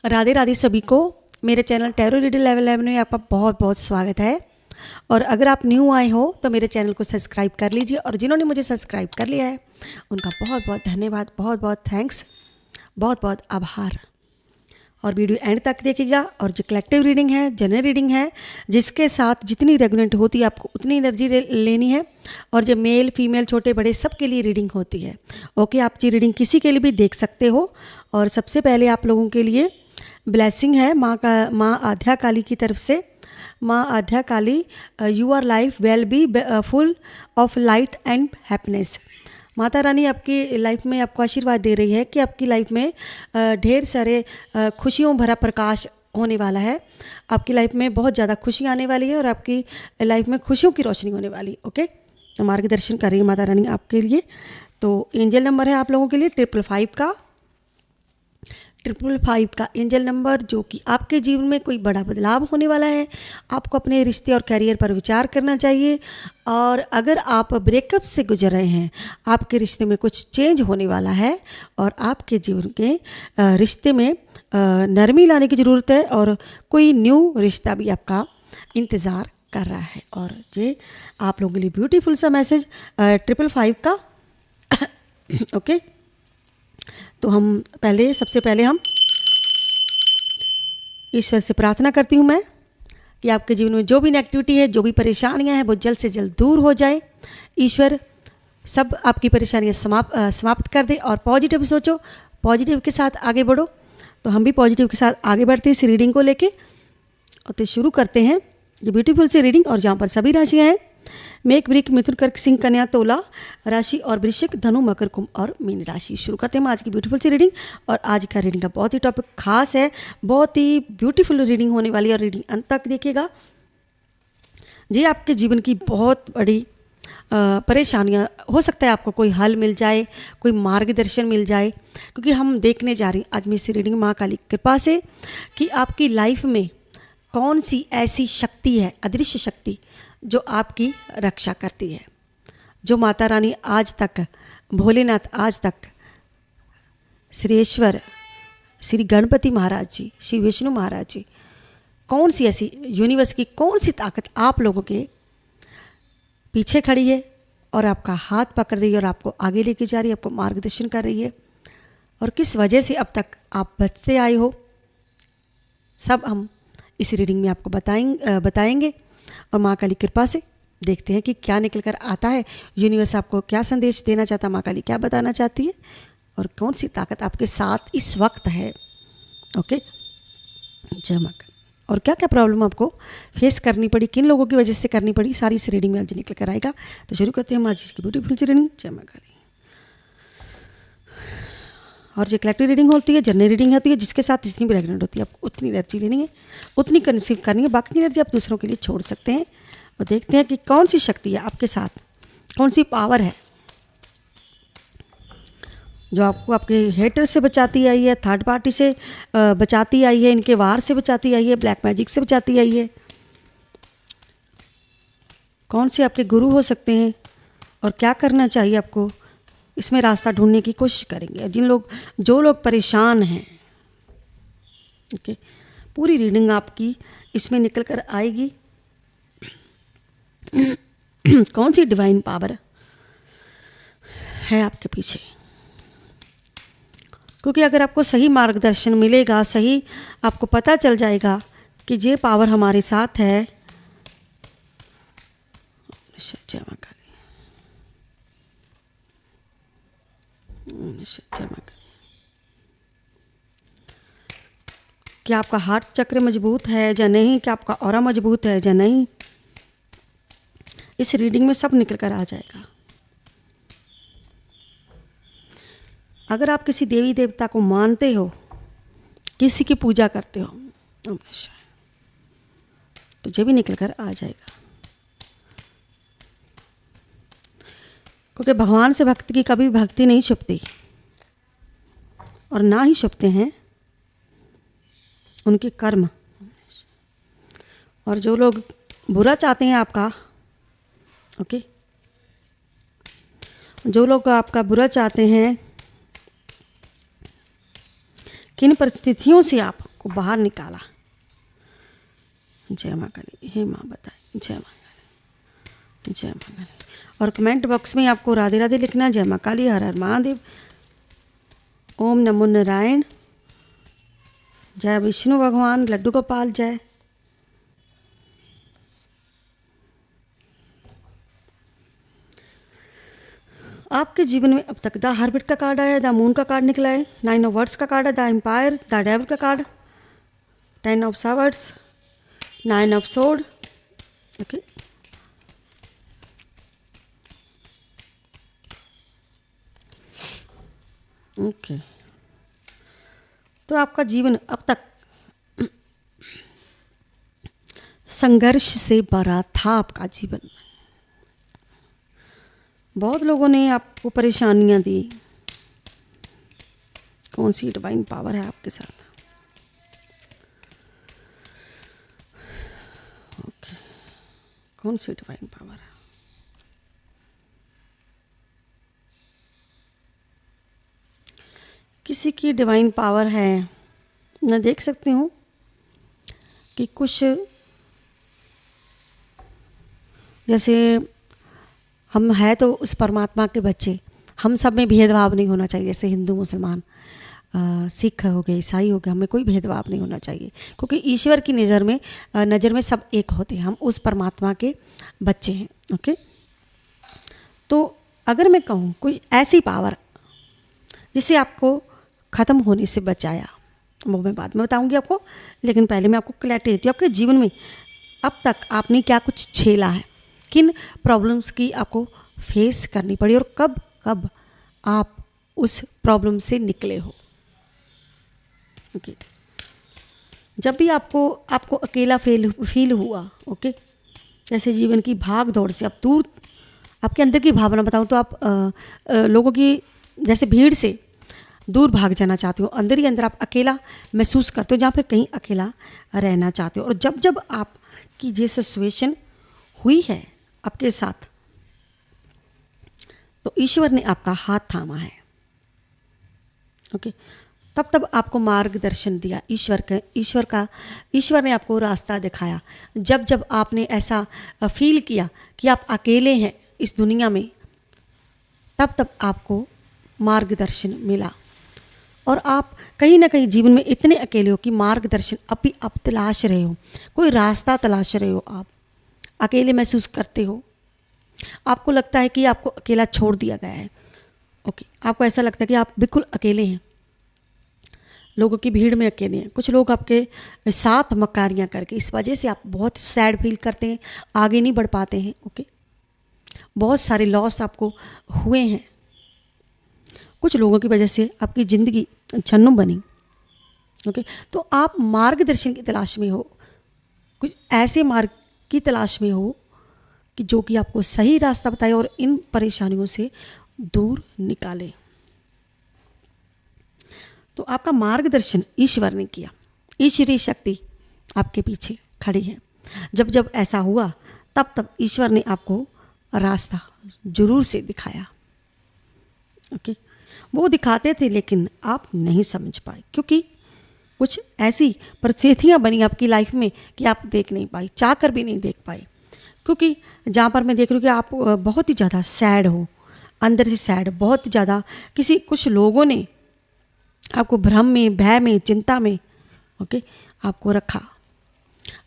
राधे राधे सभी को। मेरे चैनल टैरो रीडिंग लेवल 11 में आपका बहुत बहुत स्वागत है। और अगर आप न्यू आए हो तो मेरे चैनल को सब्सक्राइब कर लीजिए, और जिन्होंने मुझे सब्सक्राइब कर लिया है उनका बहुत बहुत धन्यवाद, बहुत बहुत थैंक्स, बहुत बहुत आभार। और वीडियो एंड तक देखिएगा। और जो कलेक्टिव रीडिंग है, जनरल रीडिंग है, जिसके साथ जितनी रेगुलेंट होती है आपको उतनी एनर्जी लेनी है। और जो मेल फीमेल छोटे बड़े सबके लिए रीडिंग होती है। ओके, आप जी रीडिंग किसी के लिए भी देख सकते हो। और सबसे पहले आप लोगों के लिए ब्लेसिंग है माँ आध्या काली की तरफ से। माँ Adya Kali, your life will be full of light and happiness. माता रानी आपकी लाइफ में आपको आशीर्वाद दे रही है कि आपकी लाइफ में ढेर सारे खुशियों भरा प्रकाश होने वाला है। आपकी लाइफ में बहुत ज़्यादा खुशी आने वाली है और आपकी लाइफ में खुशियों की रोशनी होने वाली है। ओके, तो मार्गदर्शन कर रही है माता रानी आपके लिए। तो एंजल नंबर है आप लोगों के लिए 555 का एंजल नंबर, जो कि आपके जीवन में कोई बड़ा बदलाव होने वाला है। आपको अपने रिश्ते और करियर पर विचार करना चाहिए। और अगर आप ब्रेकअप से गुजर रहे हैं, आपके रिश्ते में कुछ चेंज होने वाला है और आपके जीवन के रिश्ते में नरमी लाने की ज़रूरत है। और कोई न्यू रिश्ता भी आपका इंतज़ार कर रहा है। और ये आप लोगों के लिए ब्यूटीफुल सा मैसेज 555 का ओके। तो हम सबसे पहले हम ईश्वर से प्रार्थना करती हूँ मैं कि आपके जीवन में जो भी नेगेटिविटी है, जो भी परेशानियां हैं, वो जल्द से जल्द दूर हो जाए। ईश्वर सब आपकी परेशानियां समाप्त कर दे और पॉजिटिव सोचो, पॉजिटिव के साथ आगे बढ़ो। तो हम भी पॉजिटिव के साथ आगे बढ़ते हैं इस रीडिंग को लेके। और तो शुरू करते हैं जो ब्यूटीफुल सी रीडिंग। और जहाँ पर सभी राशियाँ हैं, मेघ, वृक, मिथुन, कर्क, सिंह, कन्या, तुला राशि और वृश्चिक, धनु, मकर, कुंभ और मीन राशि। शुरू करते हैं आज की ब्यूटीफुल सी रीडिंग। और आज का रीडिंग का बहुत ही टॉपिक खास है, बहुत ही ब्यूटीफुल रीडिंग होने वाली है। और रीडिंग अंत तक देखिएगा। जी, आपके जीवन की बहुत बड़ी परेशानियां, हो सकता है आपको कोई हल मिल जाए, कोई मार्गदर्शन मिल जाए, क्योंकि हम देखने जा रही हैं आज में इस रीडिंग माँ काली की कृपा से कि आपकी लाइफ में कौन सी ऐसी शक्ति है, अदृश्य शक्ति, जो आपकी रक्षा करती है। जो माता रानी आज तक, भोलेनाथ आज तक, श्रीश्वर, श्री गणपति महाराज जी, श्री विष्णु महाराज जी, कौन सी ऐसी यूनिवर्स की कौन सी ताकत आप लोगों के पीछे खड़ी है और आपका हाथ पकड़ रही है और आपको आगे लेके जा रही है, आपको मार्गदर्शन कर रही है, और किस वजह से अब तक आप बचते आए हो, सब हम इस रीडिंग में आपको बताएंगे। और माँ काली कृपा से देखते हैं कि क्या निकल कर आता है। यूनिवर्स आपको क्या संदेश देना चाहता है, माँ काली क्या बताना चाहती है, और कौन सी ताकत आपके साथ इस वक्त है। ओके, जय माँ काली। और क्या क्या प्रॉब्लम आपको फेस करनी पड़ी, किन लोगों की वजह से करनी पड़ी, सारी इस रीडिंग में आज निकल कर आएगा। तो शुरू करते हैं हम आज की ब्यूटीफुल रीडिंग। जय माँ काली। और जो कलेक्टिव रीडिंग होती है, जनरल रीडिंग होती है, जिसके साथ जितनी भी रेगुलेंट होती है, आपको उतनी एनर्जी लेनी है, उतनी कंसीव करनी है। बाकी की एनर्जी आप दूसरों के लिए छोड़ सकते हैं। और देखते हैं कि कौन सी शक्ति है आपके साथ, कौन सी पावर है जो आपको आपके हेटर से बचाती आई है, थर्ड पार्टी से बचाती आई है, इनके वार से बचाती आई है, ब्लैक मैजिक से बचाती आई है। कौन से आपके गुरु हो सकते हैं और क्या करना चाहिए आपको, इसमें रास्ता ढूंढने की कोशिश करेंगे। जो लोग परेशान हैं, ओके, पूरी रीडिंग आपकी इसमें निकल कर आएगी। कौन सी डिवाइन पावर है आपके पीछे, क्योंकि अगर आपको सही मार्गदर्शन मिलेगा, सही आपको पता चल जाएगा कि ये पावर हमारे साथ है। जय माँ काली, जय माँ काली। क्या आपका हार्ट चक्र मजबूत है या नहीं, क्या आपका ऑरा मजबूत है या नहीं, इस रीडिंग में सब निकल कर आ जाएगा। अगर आप किसी देवी देवता को मानते हो, किसी की पूजा करते हो, तो ये भी निकल कर आ जाएगा। क्योंकि भगवान से भक्त की कभी भक्ति नहीं छुपती, और ना ही छुपते हैं उनके कर्म। और जो लोग बुरा चाहते हैं आपका, ओके, जो लोग आपका बुरा चाहते हैं, किन परिस्थितियों से आप को बाहर निकाला। जय माँ काली, हे माँ बताए, जय माँ काली, जय माँ काली। और कमेंट बॉक्स में आपको राधे राधे लिखना, जय माँ काली, हर हर महादेव, ओम नमो नारायण, जय विष्णु भगवान, लड्डू गोपाल जय। आपके जीवन में अब तक द हार्बिट का कार्ड आया है, द मून का कार्ड निकला है, 9 ऑफ वर्ड्स का कार्ड है, द एम्पायर, द डेविल का card, 10 of swords, 9 of sword. Okay, okay. तो आपका जीवन अब तक संघर्ष से भरा था। आपका जीवन, बहुत लोगों ने आपको परेशानियां दी। कौन सी डिवाइन पावर है आपके साथ? ओके, कौन सी डिवाइन पावर है? किसी की डिवाइन पावर है। मैं देख सकती हूँ कि कुछ जैसे हम हैं तो उस परमात्मा के बच्चे, हम सब में भेदभाव नहीं होना चाहिए। जैसे हिंदू, मुसलमान, सिख हो गए, ईसाई हो गए, हमें कोई भेदभाव नहीं होना चाहिए, क्योंकि ईश्वर की नज़र में सब एक होते हैं। हम उस परमात्मा के बच्चे हैं। ओके, तो अगर मैं कहूँ कोई ऐसी पावर जिसे आपको ख़त्म होने से बचाया, वो मैं बाद में बताऊंगी आपको, लेकिन पहले मैं आपको क्लैरिटी देती हूँ। आपके जीवन में अब तक आपने क्या कुछ झेला है, किन प्रॉब्लम्स की आपको फेस करनी पड़ी, और कब कब आप उस प्रॉब्लम से निकले हो। ओके, जब भी आपको अकेला फील हुआ, ओके, जैसे जीवन की भाग दौड़ से आप दूर, आपके अंदर की भावना बताऊं तो आप लोगों की जैसे भीड़ से दूर भाग जाना चाहते हो, अंदर ही अंदर आप अकेला महसूस करते हो, जहाँ फिर कहीं अकेला रहना चाहते हो। और जब जब आपकी ये सिचुएशन हुई है आपके साथ, तो ईश्वर ने आपका हाथ थामा है। ओके, तब आपको मार्गदर्शन दिया ईश्वर ने आपको रास्ता दिखाया। जब जब आपने ऐसा फील किया कि आप अकेले हैं इस दुनिया में, तब आपको मार्गदर्शन मिला। और आप कहीं ना कहीं जीवन में इतने अकेले हो कि मार्गदर्शन अभी आप तलाश रहे हो, कोई रास्ता तलाश रहे हो, आप अकेले महसूस करते हो। आपको लगता है कि आपको अकेला छोड़ दिया गया है। ओके, आपको ऐसा लगता है कि आप बिल्कुल अकेले हैं, लोगों की भीड़ में अकेले हैं। कुछ लोग आपके साथ मकारियाँ करके, इस वजह से आप बहुत सैड फील करते हैं, आगे नहीं बढ़ पाते हैं। ओके, बहुत सारे लॉस आपको हुए हैं। कुछ लोगों की वजह से आपकी ज़िंदगी जन्म बनी। ओके, तो आप मार्गदर्शन की तलाश में हो, कुछ ऐसे मार्ग की तलाश में हो कि जो कि आपको सही रास्ता बताए और इन परेशानियों से दूर निकाले। तो आपका मार्गदर्शन ईश्वर ने किया, ईश्वरीय शक्ति आपके पीछे खड़ी है। जब जब ऐसा हुआ, तब ईश्वर ने आपको रास्ता जरूर से दिखाया। ओके, वो दिखाते थे लेकिन आप नहीं समझ पाए, क्योंकि कुछ ऐसी परिस्थितियाँ बनी आपकी लाइफ में कि आप देख नहीं पाई, चाह कर भी नहीं देख पाए। क्योंकि जहाँ पर मैं देख रही हूँ कि आप बहुत ही ज़्यादा सैड हो, अंदर से सैड, बहुत ज़्यादा कुछ लोगों ने आपको भ्रम में, भय में, चिंता में, ओके, आपको रखा,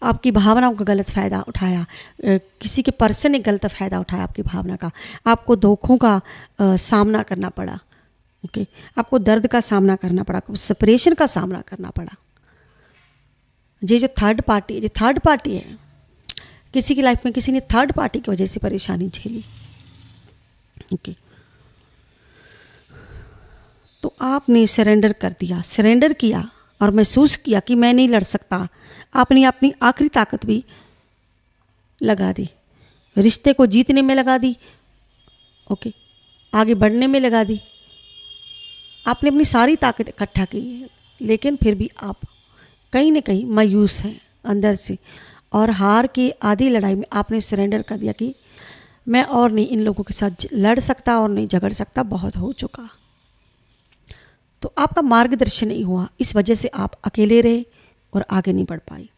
आपकी भावनाओं का गलत फ़ायदा उठाया। किसी के पर्सन ने गलत फ़ायदा उठाया आपकी भावना का, आपको धोखों का सामना करना पड़ा। ओके, आपको दर्द का सामना करना पड़ा, आपको सेपरेशन का सामना करना पड़ा। ये जो थर्ड पार्टी है, किसी की लाइफ में किसी ने थर्ड पार्टी की वजह से परेशानी झेली। ओके, तो आपने सरेंडर कर दिया, सरेंडर किया और महसूस किया कि मैं नहीं लड़ सकता। आपने अपनी आखिरी ताकत भी लगा दी, रिश्ते को जीतने में लगा दी। ओके, आगे बढ़ने में लगा दी। आपने अपनी सारी ताकत इकट्ठा की है, लेकिन फिर भी आप कहीं ना कहीं मायूस हैं अंदर से, और हार की आधी लड़ाई में आपने सरेंडर कर दिया कि मैं और नहीं इन लोगों के साथ लड़ सकता और नहीं झगड़ सकता, बहुत हो चुका। तो आपका मार्गदर्शन नहीं हुआ, इस वजह से आप अकेले रहे, और आगे नहीं बढ़ पाई।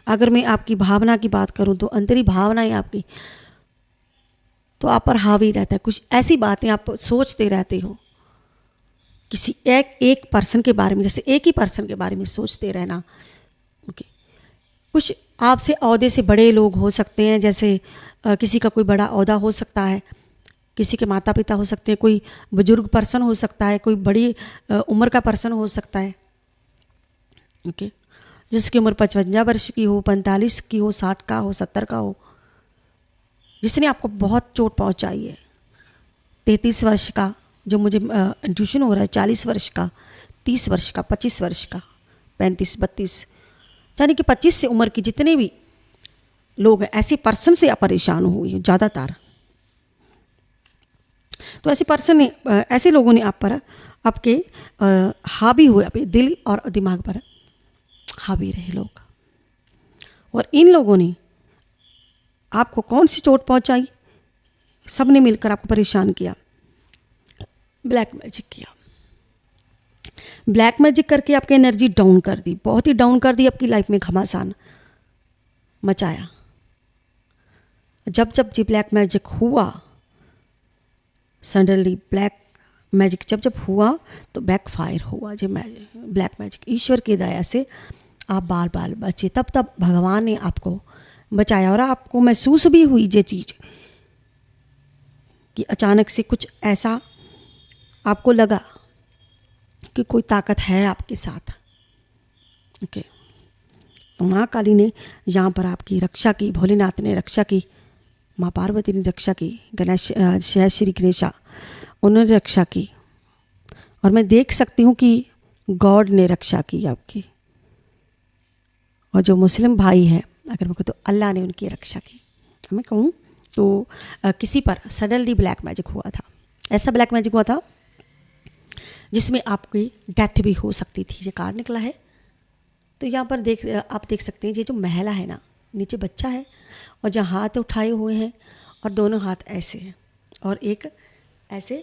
अगर मैं आपकी भावना की बात करूं तो अंतरी भावनाएं आपकी तो आप पर हावी रहता है। कुछ ऐसी बातें आप सोचते रहते हो, किसी एक पर्सन के बारे में, जैसे एक ही पर्सन के बारे में सोचते रहना। ओके, कुछ आपसे ओहदे से बड़े लोग हो सकते हैं, जैसे किसी का कोई बड़ा ओहदा हो सकता है, किसी के माता पिता हो सकते हैं, कोई बुजुर्ग पर्सन हो सकता है, कोई बड़ी उम्र का पर्सन हो सकता है। ओके, जिसकी उम्र 55 वर्ष की हो, 45 की हो, 60 का हो, 70 का हो, जिसने आपको बहुत चोट पहुंचाई है। 33 वर्ष का जो मुझे इंट्यूशन हो रहा है, 40 वर्ष का, 30 वर्ष का, 25 वर्ष का, 35, 32, यानी कि 25 से उम्र की जितने भी लोग हैं, ऐसे पर्सन से आप परेशान हुए हैं ज़्यादातर। तो ऐसे पर्सन ने, ऐसे लोगों ने आप पर आपके हावी हुए, अपने दिल और दिमाग पर हावी रहे लोग। और इन लोगों ने आपको कौन सी चोट पहुंचाई? सब ने मिलकर आपको परेशान किया, ब्लैक मैजिक किया। ब्लैक मैजिक करके आपकी एनर्जी डाउन कर दी, बहुत ही डाउन कर दी, आपकी लाइफ में घमासान मचाया। जब जब जी ब्लैक मैजिक हुआ, सडनली ब्लैक मैजिक जब जब हुआ तो बैकफायर हुआ। जो ब्लैक मैजिक ईश्वर की दया से आप बाल बाल बचे, तब तब भगवान ने आपको बचाया। और आपको महसूस भी हुई ये चीज़ कि अचानक से कुछ ऐसा आपको लगा कि कोई ताकत है आपके साथ। ओके, तो माँ काली ने यहाँ पर आपकी रक्षा की, भोलेनाथ ने रक्षा की, माँ पार्वती ने रक्षा की, गणेश श्री गणेशा उन्होंने रक्षा की, और मैं देख सकती हूँ कि गॉड ने रक्षा की आपकी। और जो मुस्लिम भाई है, अगर मैं कहूँ तो अल्लाह ने उनकी रक्षा की। मैं कहूँ तो किसी पर सडनली ब्लैक मैजिक हुआ था, ऐसा ब्लैक मैजिक हुआ था जिसमें आपकी डेथ भी हो सकती थी। ये कार्ड निकला है। तो यहाँ पर आप देख सकते हैं, ये जो महिला है ना, नीचे बच्चा है और जहाँ हाथ उठाए हुए हैं और दोनों हाथ ऐसे हैं, और एक ऐसे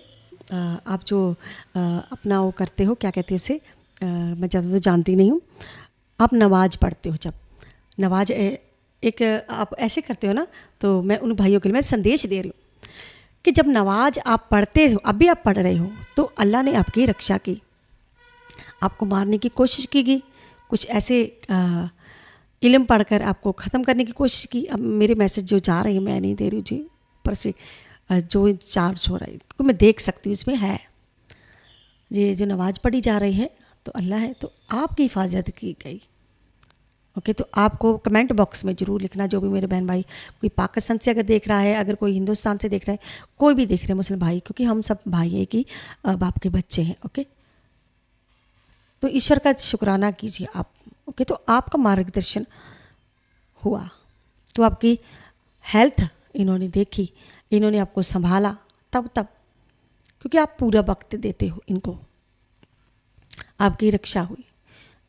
आप जो अपना वो करते हो, क्या कहते हैं उसे, मैं ज़्यादा तो जानती नहीं हूँ। आप नमाज पढ़ते हो, जब नमाज एक आप ऐसे करते हो ना, तो मैं उन भाइयों के लिए मैं संदेश दे रही हूँ कि जब नमाज आप पढ़ते हो, अभी आप पढ़ रहे हो, तो अल्लाह ने आपकी रक्षा की। आपको मारने की कोशिश की गई, कुछ ऐसे इल्म पढ़कर आपको ख़त्म करने की कोशिश की। अब मेरे मैसेज जो जा रहे हैं मैं नहीं दे रही हूँ जी, ऊपर से जो चार्ज हो रहा है, क्योंकि मैं देख सकती हूँ इसमें है। ये जो नमाज पढ़ी जा रही है तो अल्लाह है, तो आपकी हिफाजत की गई। ओके, तो आपको कमेंट बॉक्स में ज़रूर लिखना, जो भी मेरे बहन भाई, कोई पाकिस्तान से अगर देख रहा है, अगर कोई हिंदुस्तान से देख रहा है, कोई भी देख रहे हैं मुस्लिम भाई, क्योंकि हम सब भाई एक ही बाप के बच्चे हैं। ओके, तो ईश्वर का शुक्राना कीजिए आप। ओके, तो आपका मार्गदर्शन हुआ, तो आपकी हेल्थ इन्होंने देखी, इन्होंने आपको संभाला, तब क्योंकि आप पूरा वक्त देते हो इनको, आपकी रक्षा हुई।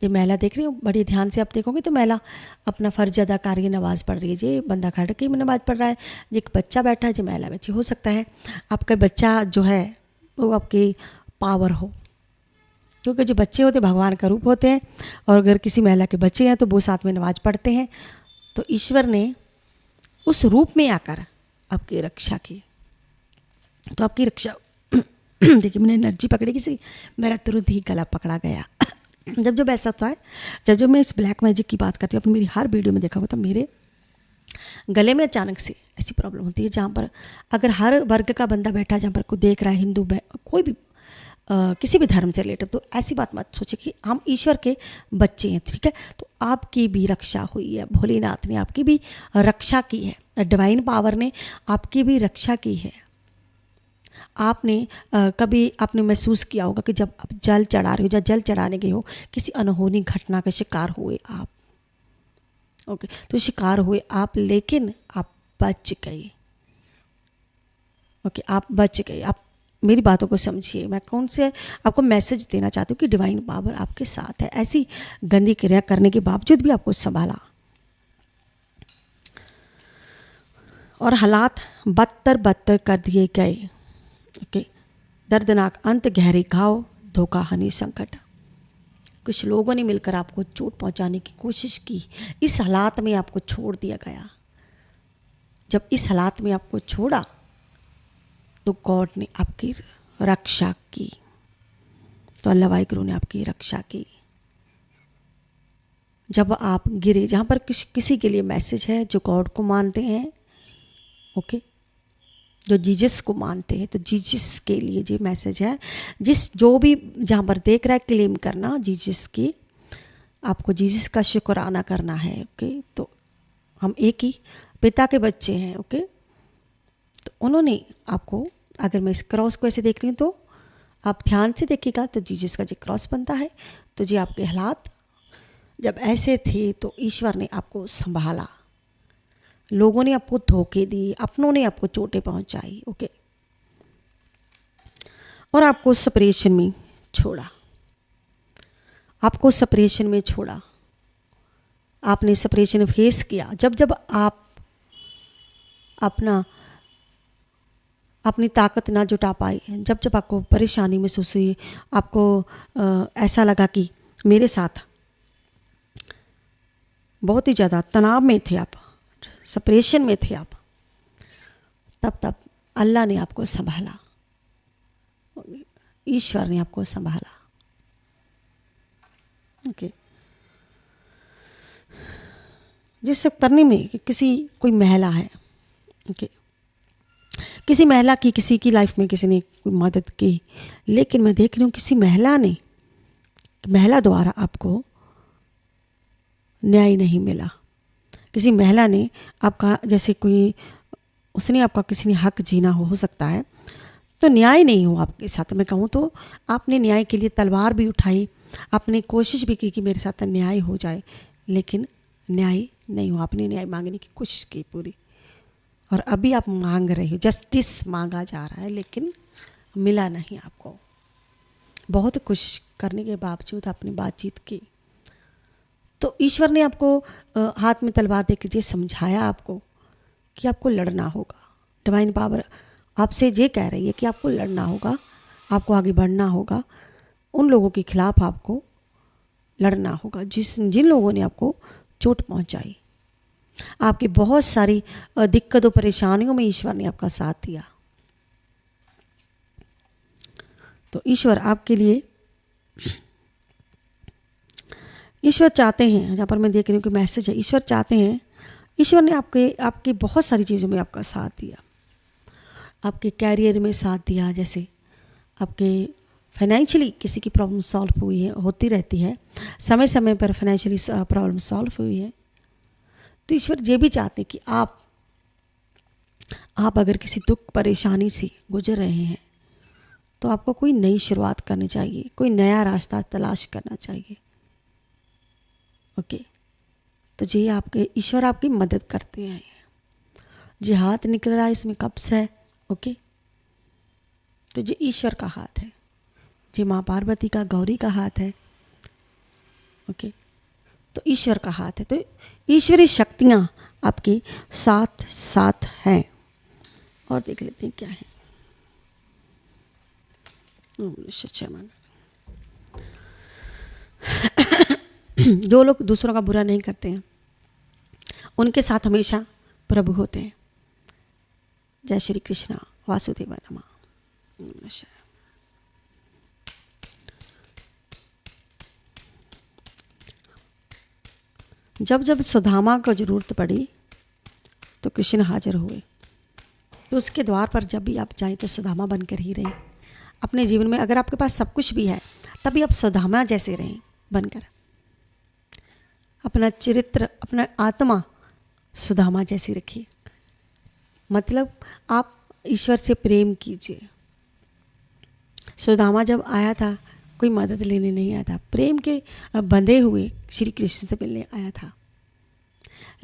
ये महिला देख रही हो, बड़ी ध्यान से आप देखोगे तो महिला अपना फ़र्ज अदा कर रही है, नमाज़ पढ़ रही है। जी बंदा खड़ के नमाज़ पढ़ रहा है, जी एक बच्चा बैठा है, जी महिला बच्ची हो सकता है आपका बच्चा जो है वो आपकी पावर हो, क्योंकि जो बच्चे होते भगवान का रूप होते हैं, और अगर किसी महिला के बच्चे हैं तो वो साथ में नमाज़ पढ़ते हैं। तो ईश्वर ने उस रूप में आकर आपकी रक्षा की, तो आपकी रक्षा देखिए मैंने एनर्जी पकड़ी किसी, मेरा तुरंत ही गला पकड़ा गया। जब ऐसा होता है, जब मैं इस ब्लैक मैजिक की बात करती हूँ, आपने मेरी हर वीडियो में देखा होगा, तो मेरे गले में अचानक से ऐसी प्रॉब्लम होती है, जहाँ पर अगर हर वर्ग का बंदा बैठा है, जहाँ पर कोई देख रहा है, हिंदू कोई भी किसी भी धर्म से रिलेटेड, तो ऐसी बात मत सोचे कि हम ईश्वर के बच्चे हैं। ठीक है, तो आपकी भी रक्षा हुई है, भोलेनाथ ने आपकी भी रक्षा की है, डिवाइन पावर ने आपकी भी रक्षा की है। आपने कभी आपने महसूस किया होगा कि जब आप जल चढ़ा रहे हो या जल चढ़ाने गए हो, किसी अनहोनी घटना का शिकार हुए आप। ओके, तो शिकार हुए आप, लेकिन आप बच गए। ओके, आप बच गए। आप मेरी बातों को समझिए, मैं कौन से आपको मैसेज देना चाहती हूँ कि डिवाइन पावर आपके साथ है। ऐसी गंदी क्रिया करने के बावजूद भी आपको संभाला, और हालात बदतर कर दिए गए। ओके, दर्दनाक अंत, गहरे घाव, धोखा, हानि, संकट। कुछ लोगों ने मिलकर आपको चोट पहुंचाने की कोशिश की, इस हालात में आपको छोड़ दिया गया। जब इस हालात में आपको छोड़ा तो गॉड ने आपकी रक्षा की, तो अल्लाह वाहिगुरु ने आपकी रक्षा की। जब आप गिरे, जहाँ पर किसी के लिए मैसेज है जो गॉड को मानते हैं, ओके, जो जीसस को मानते हैं, तो जीसस के लिए ये मैसेज है। जो भी जहाँ पर देख रहा है, क्लेम करना जीसस की, आपको जीसस का शुक्राना करना है। ओके, तो हम एक ही पिता के बच्चे हैं। ओके, तो उन्होंने आपको, अगर मैं इस क्रॉस को ऐसे देख रही हूँ तो आप ध्यान से देखिएगा, तो जीसस का जो क्रॉस बनता है, तो जी आपके हालात जब ऐसे थे तो ईश्वर ने आपको संभाला। लोगों ने आपको धोखे दिए, अपनों ने आपको चोटें पहुंचाई। ओके, और आपको सेपरेशन में छोड़ा, आपको सेपरेशन में छोड़ा। आपने सेपरेशन फेस किया। जब जब आप अपनी ताकत ना जुटा पाए, जब जब आपको परेशानी महसूस हुई, आपको ऐसा लगा कि मेरे साथ बहुत ही ज़्यादा तनाव में थे आप, सेपरेशन में थे आप, तब अल्लाह ने आपको संभाला, ईश्वर ने आपको संभाला। ओके, जिससे करने में कोई महिला है, ओके, किसी महिला की, किसी की लाइफ में किसी ने कोई मदद की, लेकिन मैं देख रही हूँ किसी महिला द्वारा आपको न्याय नहीं मिला। किसी महिला ने आपका, जैसे कोई उसने आपका, किसी ने हक जीना हो सकता है, तो न्याय नहीं हुआ आपके साथ। मैं कहूँ तो आपने न्याय के लिए तलवार भी उठाई, आपने कोशिश भी की कि मेरे साथ न्याय हो जाए, लेकिन न्याय नहीं हुआ। आपने न्याय मांगने की कोशिश की पूरी, और अभी आप मांग रहे हो, जस्टिस मांगा जा रहा है, लेकिन मिला नहीं आपको। बहुत कोशिश करने के बावजूद आपने बातचीत की, तो ईश्वर ने आपको हाथ में तलवार देकर ये समझाया आपको कि आपको लड़ना होगा। डिवाइन पावर आपसे ये कह रही है कि आपको लड़ना होगा, आपको आगे बढ़ना होगा, उन लोगों के खिलाफ आपको लड़ना होगा जिन लोगों ने आपको चोट पहुंचाई। आपकी बहुत सारी दिक्कतों परेशानियों में ईश्वर ने आपका साथ दिया। तो ईश्वर आपके लिए, ईश्वर चाहते हैं, जहाँ पर मैं देख रही हूँ कि मैसेज है, ईश्वर चाहते हैं, ईश्वर ने आपकी बहुत सारी चीज़ों में आपका साथ दिया। आपके कैरियर में साथ दिया, जैसे आपके फाइनेंशियली किसी की प्रॉब्लम सॉल्व हुई है, होती रहती है, समय समय पर फाइनेंशियली प्रॉब्लम सॉल्व हुई है। तो ईश्वर ये भी चाहते हैं कि आप अगर किसी दुख परेशानी से गुजर रहे हैं, तो आपको कोई नई शुरुआत करनी चाहिए, कोई नया रास्ता तलाश करना चाहिए। ओके, तो जी आपके ईश्वर आपकी मदद करते हैं। जी हाथ निकल रहा है, इसमें कब्ज है। ओके, तो जी ईश्वर का हाथ है, जी माँ पार्वती का, गौरी का हाथ है। ओके, तो ईश्वर का हाथ है, तो ईश्वरीय शक्तियाँ आपके साथ साथ हैं। और देख लेते हैं क्या है। जो लोग दूसरों का बुरा नहीं करते हैं, उनके साथ हमेशा प्रभु होते हैं। जय श्री कृष्णा वासुदेव नमः। जब जब सुदामा को जरूरत पड़ी तो कृष्ण हाजिर हुए। तो उसके द्वार पर जब भी आप जाएं तो सुदामा बनकर ही रहें। अपने जीवन में अगर आपके पास सब कुछ भी है, तभी आप सुदामा जैसे रहें बनकर। अपना चरित्र, अपना आत्मा सुदामा जैसी रखिए। मतलब आप ईश्वर से प्रेम कीजिए। सुदामा जब आया था, कोई मदद लेने नहीं आया था, प्रेम के बंधे हुए श्री कृष्ण से मिलने आया था।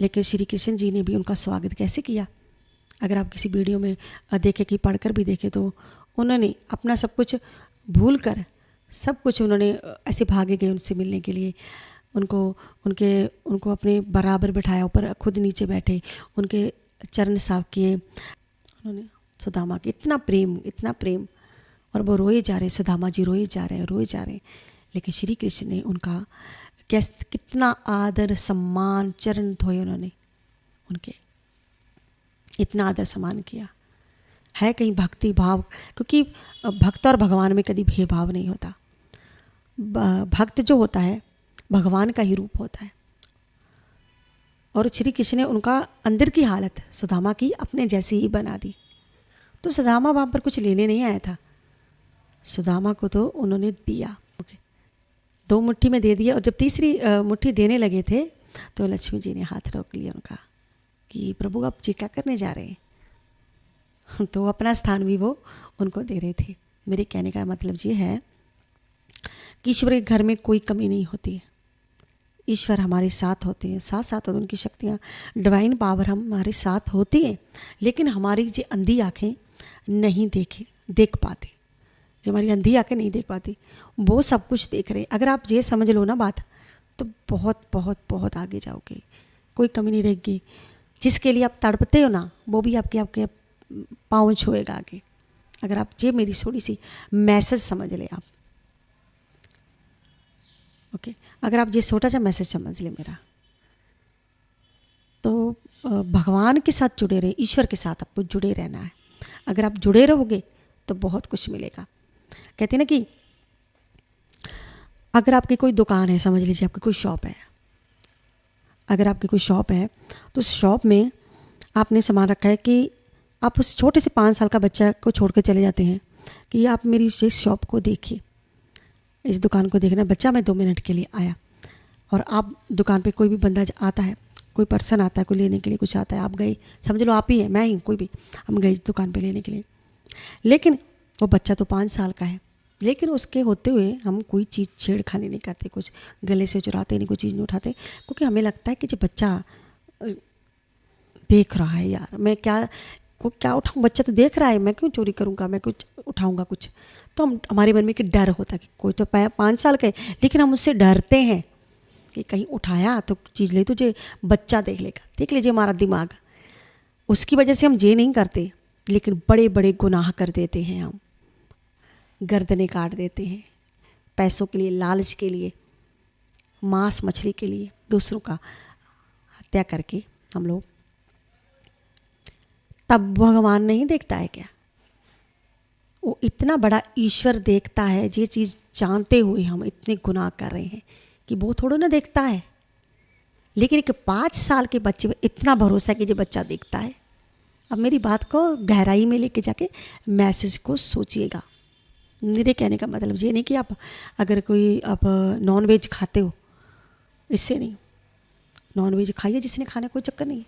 लेकिन श्री कृष्ण जी ने भी उनका स्वागत कैसे किया, अगर आप किसी वीडियो में देखें कि पढ़कर भी देखें, तो उन्होंने अपना सब कुछ भूल कर, सब कुछ उन्होंने ऐसे भागे गए उनसे मिलने के लिए। उनको अपने बराबर बैठाया, ऊपर खुद नीचे बैठे, उनके चरण साफ किए उन्होंने। सुदामा के इतना प्रेम, और वो रोए जा रहे, सुदामा जी रोए जा रहे हैं। लेकिन श्री कृष्ण ने उनका कितना आदर सम्मान, चरण धोए उन्होंने, उनके इतना आदर सम्मान किया। है कहीं भक्ति भाव, क्योंकि भक्त और भगवान में कभी भेदभाव नहीं होता। भक्त जो होता है भगवान का ही रूप होता है। और श्री कृष्ण ने उनका अंदर की हालत सुदामा की अपने जैसी ही बना दी। तो सुदामा वहाँ पर कुछ लेने नहीं आया था, सुदामा को तो उन्होंने दिया। ओके, 2 मुट्ठी में दे दिया। और जब तीसरी मुट्ठी देने लगे थे तो लक्ष्मी जी ने हाथ रोक लिया उनका कि प्रभु आप जी क्या करने जा रहे हैं। तो अपना स्थान भी वो उनको दे रहे थे। मेरे कहने का मतलब ये है कि ईश्वर के घर में कोई कमी नहीं होती है। ईश्वर हमारे साथ होते हैं, साथ साथ उनकी शक्तियाँ, डिवाइन पावर हमारे साथ होती हैं। लेकिन हमारी जो अंधी आँखें नहीं देख पाती, जो हमारी अंधी आँखें नहीं देख पाती, वो सब कुछ देख रहे हैं। अगर आप ये समझ लो ना बात, तो बहुत बहुत बहुत आगे जाओगे, कोई कमी नहीं रहेगी। जिसके लिए आप तड़पते हो ना, वो भी आपके पाँव छुएगा आगे। अगर आप ये मेरी थोड़ी सी मैसेज समझ ले आप, ओके, अगर आप ये छोटा सा मैसेज समझ ले मेरा, तो भगवान के साथ जुड़े रहे, ईश्वर के साथ आपको जुड़े रहना है। अगर आप जुड़े रहोगे तो बहुत कुछ मिलेगा। कहते हैं ना कि अगर आपकी कोई दुकान है, समझ लीजिए आपकी कोई शॉप है, अगर आपकी कोई शॉप है तो उस शॉप में आपने सामान रखा है कि आप उस छोटे से 5 साल का बच्चा को छोड़ कर चले जाते हैं कि आप मेरी इस शॉप को देखिए, इस दुकान को देखना। बच्चा मैं 2 मिनट के लिए आया, और आप दुकान पे कोई भी बंदा आता है, कोई पर्सन आता है, कोई लेने के लिए कुछ आता है, आप गए, समझ लो आप ही हैं, मैं ही, कोई भी, हम गए दुकान पे लेने के लिए। लेकिन वो बच्चा तो 5 साल का है, लेकिन उसके होते हुए हम कोई चीज़ छेड़खानी नहीं करते, कुछ गले से चुराते नहीं, कोई चीज़ नहीं उठाते, क्योंकि हमें लगता है कि जो बच्चा देख रहा है, यार मैं क्या उठाऊँ, बच्चा तो देख रहा है, मैं क्यों चोरी करूँगा, मैं कुछ उठाऊँगा कुछ। तो हमारे मन में एक डर होता है कि कोई तो 5 साल का है, लेकिन हम उससे डरते हैं कि कहीं उठाया तो चीज़ ले, तुझे बच्चा देख लेगा। देख लीजिए हमारा दिमाग, उसकी वजह से हम ये नहीं करते, लेकिन बड़े बड़े गुनाह कर देते हैं। हम गर्दनें काट देते हैं पैसों के लिए, लालच के लिए, मांस मछली के लिए, दूसरों का हत्या करके हम लोग। तब भगवान नहीं देखता है क्या? वो इतना बड़ा ईश्वर देखता है, ये चीज़ जानते हुए हम इतने गुनाह कर रहे हैं कि वो थोड़ा ना देखता है। लेकिन एक 5 साल के बच्चे में इतना भरोसा है कि ये बच्चा देखता है। अब मेरी बात को गहराई में लेके जाके मैसेज को सोचिएगा। मेरे कहने का मतलब ये नहीं कि आप अगर कोई आप नॉन वेज खाते हो, इससे नहीं, नॉन वेज खाइए, जिसने खाना कोई चक्कर नहीं है,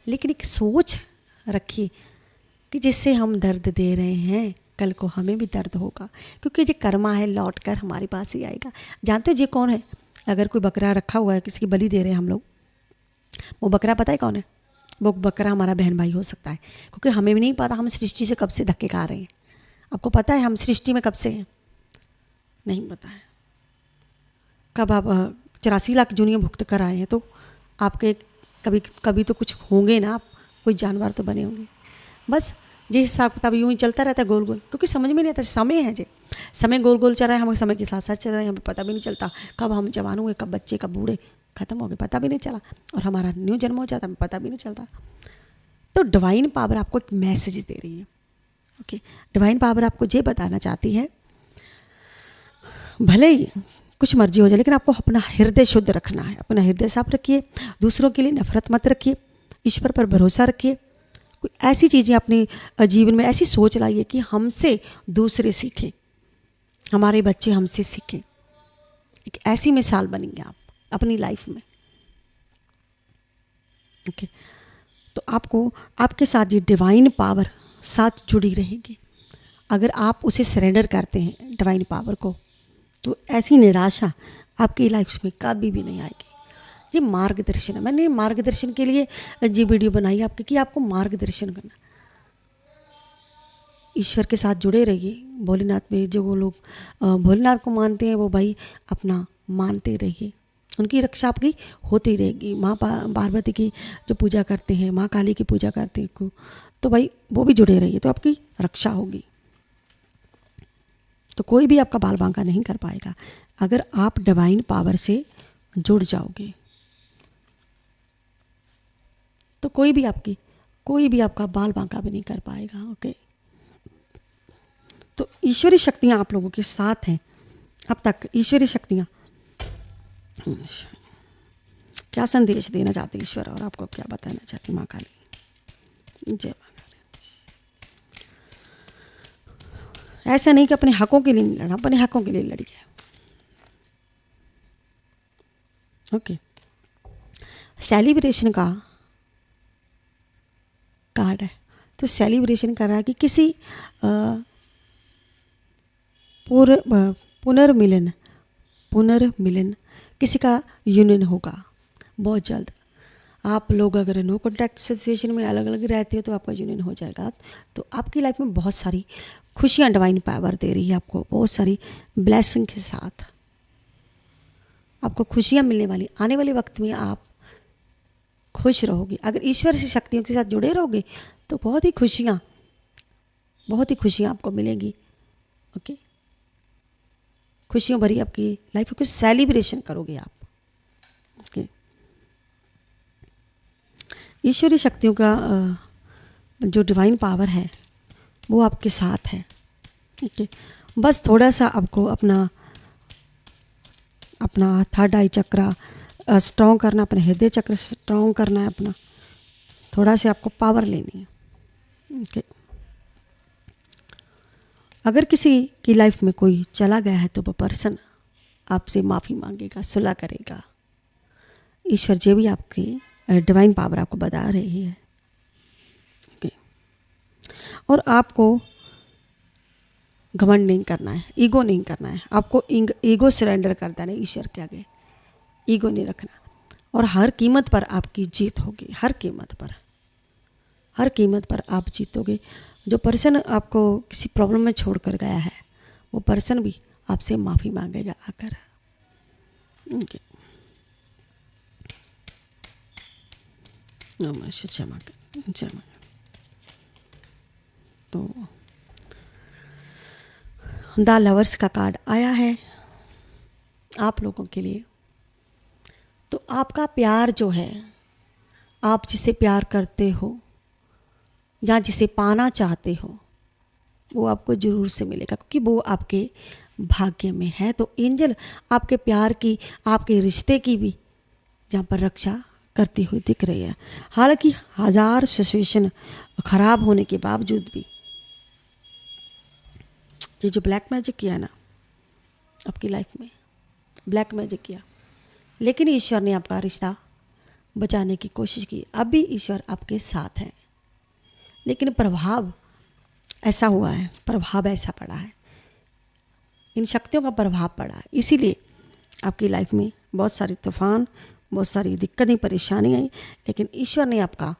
लेकिन एक सोच रखिए कि जिससे हम दर्द दे रहे हैं, कल को हमें भी दर्द होगा, क्योंकि ये कर्मा है, लौट कर हमारे पास ही आएगा। जानते हो ये कौन है? अगर कोई बकरा रखा हुआ है, किसी की बलि दे रहे हैं हम लोग, वो बकरा पता है कौन है? वो बकरा हमारा बहन भाई हो सकता है, क्योंकि हमें भी नहीं पता हम सृष्टि से कब से धक्के खा रहे हैं। आपको पता है हम सृष्टि में कब से हैं? नहीं पता है। कब आप 84 लाख जूनियाँ भुगत कर आए हैं, तो आपके कभी तो कुछ होंगे ना, आप कोई जानवर तो बने होंगे। बस जिस हिसाब किताब यूँ ही चलता रहता है गोल गोल, क्योंकि समझ में नहीं आता। समय है, समय गोल गोल चल रहा है, हम समय के साथ साथ चल रहे हैं, हमें पता भी नहीं चलता कब हम जवान हुए, कब बच्चे, कब बूढ़े खत्म हो गए, पता भी नहीं चला, और हमारा न्यू जन्म हो जाता, हमें पता भी नहीं चलता। तो डिवाइन पावर आपको एक मैसेज दे रही है। ओके, डिवाइन पावर आपको ये बताना चाहती है, भले ही कुछ मर्जी हो जाए, लेकिन आपको अपना हृदय शुद्ध रखना है, अपना हृदय साफ रखिए, दूसरों के लिए नफरत मत रखिए, ईश्वर पर भरोसा रखिए। कोई ऐसी चीज़ें अपने जीवन में ऐसी सोच लाइए कि हमसे दूसरे सीखें, हमारे बच्चे हमसे सीखें। एक ऐसी मिसाल बनेंगे आप अपनी लाइफ में। ओके, तो आपको आपके साथ ये डिवाइन पावर साथ जुड़ी रहेगी। अगर आप उसे सरेंडर करते हैं डिवाइन पावर को, तो ऐसी निराशा आपकी लाइफ में कभी भी नहीं आएगी। ये मार्गदर्शन है, मैंने मार्गदर्शन के लिए ये वीडियो बनाई आपके कि आपको मार्गदर्शन करना। ईश्वर के साथ जुड़े रहिए। भोलेनाथ में जो वो लोग भोलेनाथ को मानते हैं, वो भाई अपना मानते रहिए, उनकी रक्षा आपकी होती रहेगी। माँ पार्वती की जो पूजा करते हैं, माँ काली की पूजा करते हैं, तो भाई वो भी जुड़े रहिए, तो आपकी रक्षा होगी। तो कोई भी आपका बाल बांका नहीं कर पाएगा। अगर आप डिवाइन पावर से जुड़ जाओगे तो कोई भी आपका बाल बांका भी नहीं कर पाएगा। ओके, तो ईश्वरीय शक्तियाँ आप लोगों के साथ हैं। अब तक ईश्वरीय शक्तियाँ क्या संदेश देना चाहते ईश्वर और आपको क्या बताना चाहती माँ काली? जय माँ काली। ऐसा नहीं कि अपने हकों के लिए नहीं लड़ना, अपने हकों के लिए लड़िए। ओके, सेलिब्रेशन का कार्ड है, तो सेलिब्रेशन कर रहा है कि किसी पुनर्मिलन किसी का यूनियन होगा बहुत जल्द। आप लोग अगर नो कॉन्टैक्ट सिचुएशन में अलग अलग रहते हो तो आपका यूनियन हो जाएगा। तो आपकी लाइफ में बहुत सारी खुशियाँ डिवाइन पावर दे रही है आपको, बहुत सारी ब्लेसिंग के साथ आपको खुशियाँ मिलने वाली। आने वाले वक्त में आप खुश रहोगे। अगर ईश्वर से शक्तियों के साथ जुड़े रहोगे तो बहुत ही खुशियाँ आपको मिलेंगी। ओके, खुशियों भरी आपकी लाइफ को सेलिब्रेशन करोगे आप। ओके, ईश्वरीय शक्तियों का जो डिवाइन पावर है वो आपके साथ है। ओके, बस थोड़ा सा आपको अपना थर्ड आई चक्र स्ट्रॉन्ग करना, अपने हृदय चक्र स्ट्रॉन्ग करना है अपना, थोड़ा सा आपको पावर लेनी है। ओके, अगर किसी की लाइफ में कोई चला गया है तो वो पर्सन आपसे माफ़ी मांगेगा, सुलह करेगा। ईश्वर जी भी आपकी डिवाइन पावर आपको बता रही है। ओके, और आपको घमंड नहीं करना है, ईगो नहीं करना है। आपको ईगो सरेंडर कर देना है ईश्वर के आगे, ईगो नहीं रखना। और हर कीमत पर आपकी जीत होगी, हर कीमत पर आप जीतोगे। जो पर्सन आपको किसी प्रॉब्लम में छोड़ कर गया है वो पर्सन भी आपसे माफ़ी मांगेगा आकर। ओके, क्षमा कर। तो द लवर्स का कार्ड आया है आप लोगों के लिए। तो आपका प्यार जो है, आप जिसे प्यार करते हो या जिसे पाना चाहते हो वो आपको ज़रूर से मिलेगा, क्योंकि वो आपके भाग्य में है। तो एंजल आपके प्यार की, आपके रिश्ते की भी यहाँ पर रक्षा करती हुई दिख रही है। हालांकि 1000 सिचुएशन खराब होने के बावजूद भी ये जो ब्लैक मैजिक किया ना आपकी लाइफ में, ब्लैक मैजिक किया, लेकिन ईश्वर ने आपका रिश्ता बचाने की कोशिश की। अब भी ईश्वर आपके साथ है, लेकिन प्रभाव ऐसा हुआ है, प्रभाव ऐसा पड़ा है, इन शक्तियों का प्रभाव पड़ा है। इसीलिए आपकी लाइफ में बहुत सारे तूफान, बहुत सारी दिक्कतें, परेशानी आई, लेकिन ईश्वर ने आपका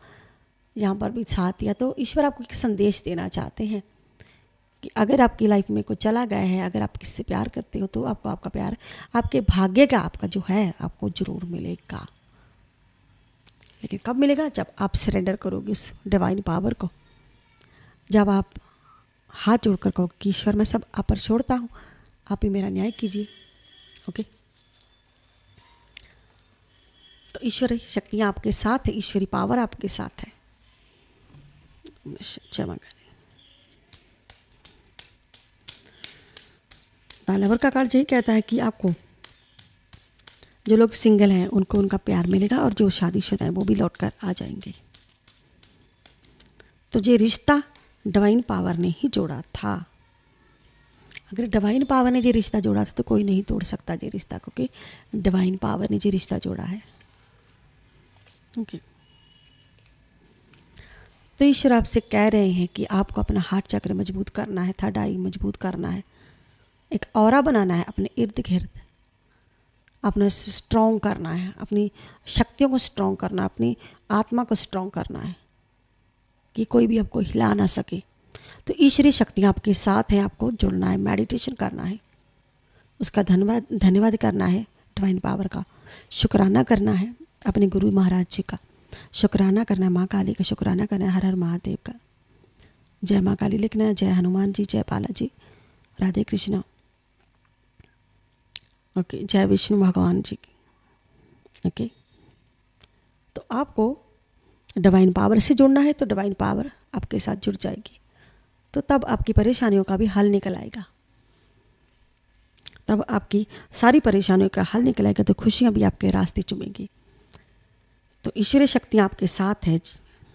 यहाँ पर भी साथ दिया। तो ईश्वर आपको एक संदेश देना चाहते हैं कि अगर आपकी लाइफ में कोई चला गया है, अगर आप किससे प्यार करते हो तो आपको आपका प्यार, आपके भाग्य का आपका जो है आपको ज़रूर मिलेगा। लेकिन कब मिलेगा? जब आप सरेंडर करोगे उस डिवाइन पावर को, जब आप हाथ जोड़कर कहोगे कि ईश्वर मैं सब आप पर छोड़ता हूँ, आप ही मेरा न्याय कीजिए। ओके, तो ईश्वरी शक्तियाँ आपके साथ है, ईश्वरी पावर आपके साथ है। क्षमा करें। तालावर का कार्ड यही कहता है कि आपको जो लोग सिंगल हैं उनको उनका प्यार मिलेगा, और जो शादीशुदा हैं वो भी लौट कर आ जाएंगे। तो ये रिश्ता डिवाइन पावर ने ही जोड़ा था। अगर डिवाइन पावर ने ये रिश्ता जोड़ा था तो कोई नहीं तोड़ सकता ये रिश्ता, क्योंकि डिवाइन पावर ने ये रिश्ता जोड़ा है। ओके, तो ईश्वर आपसे कह रहे हैं कि आपको अपना हार्ट चक्र मजबूत करना है, थर्ड आई मजबूत करना है, एक ऑरा बनाना है अपने इर्द गिर्द, अपना स्ट्रॉन्ग करना है, अपनी शक्तियों को स्ट्रॉन्ग करना, अपनी आत्मा को स्ट्रॉन्ग करना है कि कोई भी आपको हिला ना सके। तो ईश्वरीय शक्तियाँ आपके साथ हैं, आपको जुड़ना है, मेडिटेशन करना है, उसका धन्यवाद करना है, डिवाइन पावर का शुक्राना करना है, अपने गुरु महाराज जी का शुक्राना करना है, माँ काली का शुक्राना करना है, हर हर महादेव का, जय माँ काली लिखना है, जय हनुमान जी, जय बालाजी, राधे कृष्णा। ओके, जय विष्णु भगवान जी की। ओके, तो आपको डिवाइन पावर से जुड़ना है तो डिवाइन पावर आपके साथ जुड़ जाएगी, तो तब आपकी परेशानियों का भी हल निकल आएगा, तब आपकी सारी परेशानियों का हल निकल आएगा, तो खुशियाँ भी आपके रास्ते चुमेंगी। तो ईश्वरीय शक्तियाँ आपके साथ है।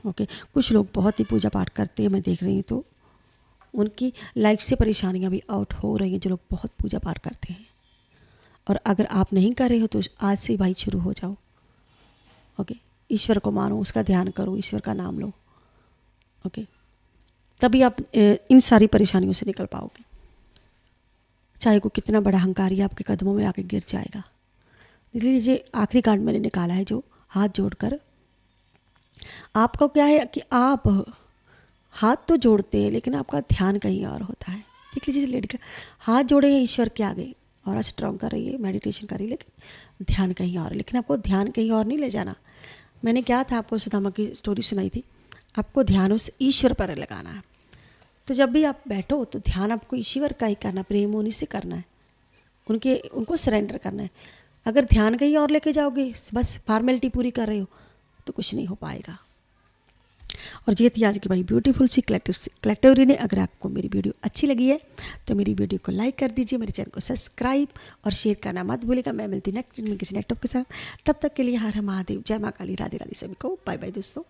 ओके, कुछ लोग बहुत ही पूजा पाठ करते हैं, मैं देख रही हूँ, तो उनकी लाइफ से परेशानियाँ भी आउट हो रही हैं, जो लोग बहुत पूजा पाठ करते हैं। और अगर आप नहीं कर रहे हो तो आज से भाई शुरू हो जाओ। ओके, ईश्वर को मानो, उसका ध्यान करो, ईश्वर का नाम लो। ओके, तभी आप इन सारी परेशानियों से निकल पाओगे। चाहे कोई कितना बड़ा अहंकारी आपके कदमों में आके गिर जाएगा। देख लीजिए, आखिरी कार्ड मैंने निकाला है, जो हाथ जोड़कर, आपका क्या है कि आप हाथ तो जोड़ते हैं लेकिन आपका ध्यान कहीं और होता है। देख लीजिए, लड़का हाथ जोड़े हैं ईश्वर के आगे और स्ट्रॉन्ग कर रही है, मेडिटेशन कर रही है, लेकिन ध्यान कहीं और। लेकिन आपको ध्यान कहीं और नहीं ले जाना। मैंने क्या था, आपको सुदामा की स्टोरी सुनाई थी, आपको ध्यान उस ईश्वर पर लगाना है। तो जब भी आप बैठो तो ध्यान आपको ईश्वर का ही करना, प्रेम उन्हीं से करना है, उनको सरेंडर करना है। अगर ध्यान कहीं और लेके जाओगे, बस फॉर्मेलिटी पूरी कर रहे हो, तो कुछ नहीं हो पाएगा। और ये थी आज की भाई ब्यूटीफुल सी कलेक्टिव रीडिंग। अगर आपको मेरी वीडियो अच्छी लगी है तो मेरी वीडियो को लाइक कर दीजिए, मेरे चैनल को सब्सक्राइब और शेयर करना मत भूलिएगा। मैं मिलती नेक्स्ट में किसी नेटवर्क के साथ। तब तक के लिए हर हर महादेव, जय माँ काली, राधे राधे सभी को, बाय बाय दोस्तों।